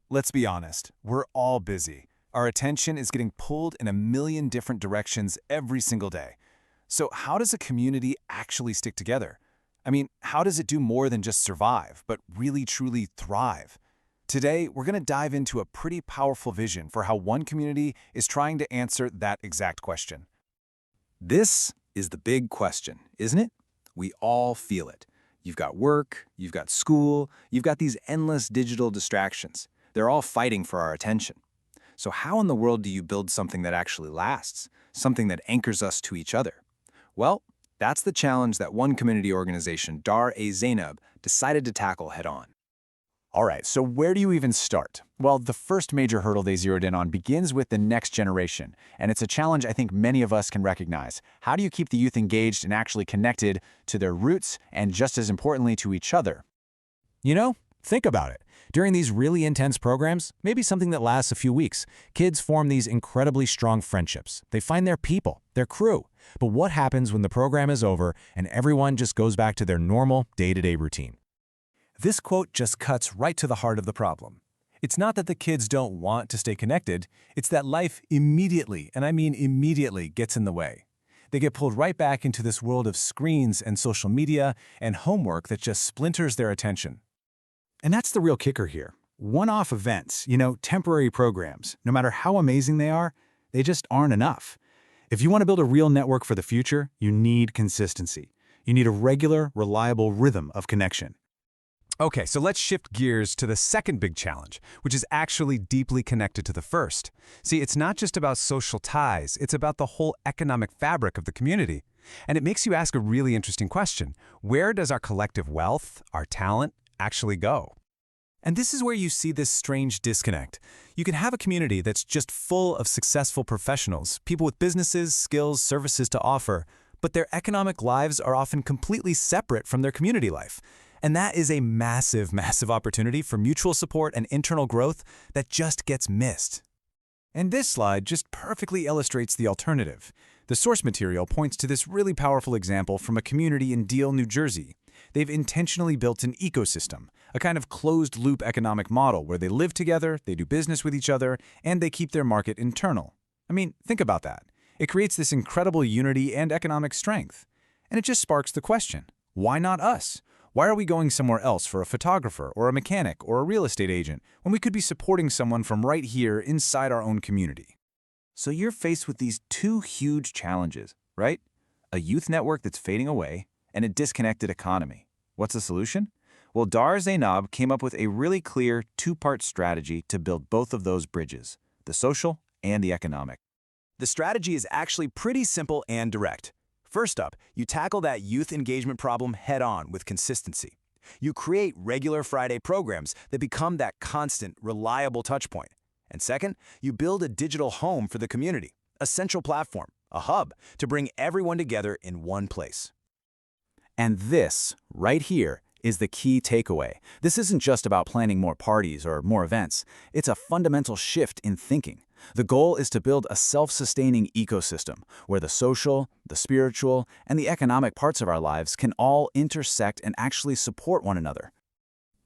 Let's be honest, we're all busy. Our attention is getting pulled in a million different directions every single day. So how does a community actually stick together? I mean, how does it do more than just survive, but really truly thrive? Today, we're going to dive into a pretty powerful vision for how one community is trying to answer that exact question. This is the big question, isn't it? We all feel it. You've got work, you've got school, you've got these endless digital distractions. They're all fighting for our attention. So how in the world do you build something that actually lasts, something that anchors us to each other? Well, that's the challenge that one community organization, Dar-e-Zainab, decided to tackle head-on. All right, so where do you even start? Well, the first major hurdle they zeroed in on begins with the next generation, and it's a challenge I think many of us can recognize. How do you keep the youth engaged and actually connected to their roots and, just as importantly, to each other? Think about it. During these really intense programs, maybe something that lasts a few weeks, kids form these incredibly strong friendships. They find their people, their crew. But what happens when the program is over and everyone just goes back to their normal day-to-day routine? This quote just cuts right to the heart of the problem. It's not that the kids don't want to stay connected, it's that life immediately, and I mean immediately, gets in the way. They get pulled right back into this world of screens and social media and homework that just splinters their attention. And that's the real kicker here. One-off events, temporary programs, no matter how amazing they are, they just aren't enough. If you want to build a real network for the future, you need consistency. You need a regular, reliable rhythm of connection. Okay, so let's shift gears to the second big challenge, which is actually deeply connected to the first. See, it's not just about social ties, it's about the whole economic fabric of the community. And it makes you ask a really interesting question. Where does our collective wealth, our talent, actually go? And this is where you see this strange disconnect. You can have a community that's just full of successful professionals, people with businesses, skills, services to offer, but their economic lives are often completely separate from their community life. And that is a massive, massive opportunity for mutual support and internal growth that just gets missed. And this slide just perfectly illustrates the alternative. The source material points to this really powerful example from a community in Deal, New Jersey. They've intentionally built an ecosystem, a kind of closed-loop economic model where they live together, they do business with each other, and they keep their market internal. I mean, think about that. It creates this incredible unity and economic strength. And it just sparks the question, why not us? Why are we going somewhere else for a photographer or a mechanic or a real estate agent when we could be supporting someone from right here inside our own community? So you're faced with these two huge challenges, right? A youth network that's fading away and a disconnected economy. What's the solution? Well, Dar-e-Zainab came up with a really clear two-part strategy to build both of those bridges, the social and the economic. The strategy is actually pretty simple and direct. First up, you tackle that youth engagement problem head-on with consistency. You create regular Friday programs that become that constant, reliable touchpoint. And second, you build a digital home for the community, a central platform, a hub, to bring everyone together in one place. And this, right here, is the key takeaway. This isn't just about planning more parties or more events. It's a fundamental shift in thinking. The goal is to build a self-sustaining ecosystem where the social, the spiritual, and the economic parts of our lives can all intersect and actually support one another.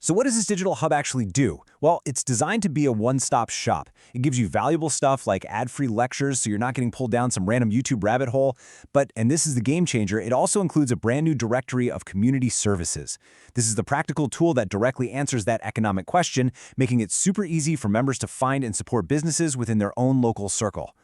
So what does this digital hub actually do? Well, it's designed to be a one-stop shop. It gives you valuable stuff like ad-free lectures so you're not getting pulled down some random YouTube rabbit hole. But, and this is the game changer, it also includes a brand new directory of community services. This is the practical tool that directly answers that economic question, making it super easy for members to find and support businesses within their own local circle.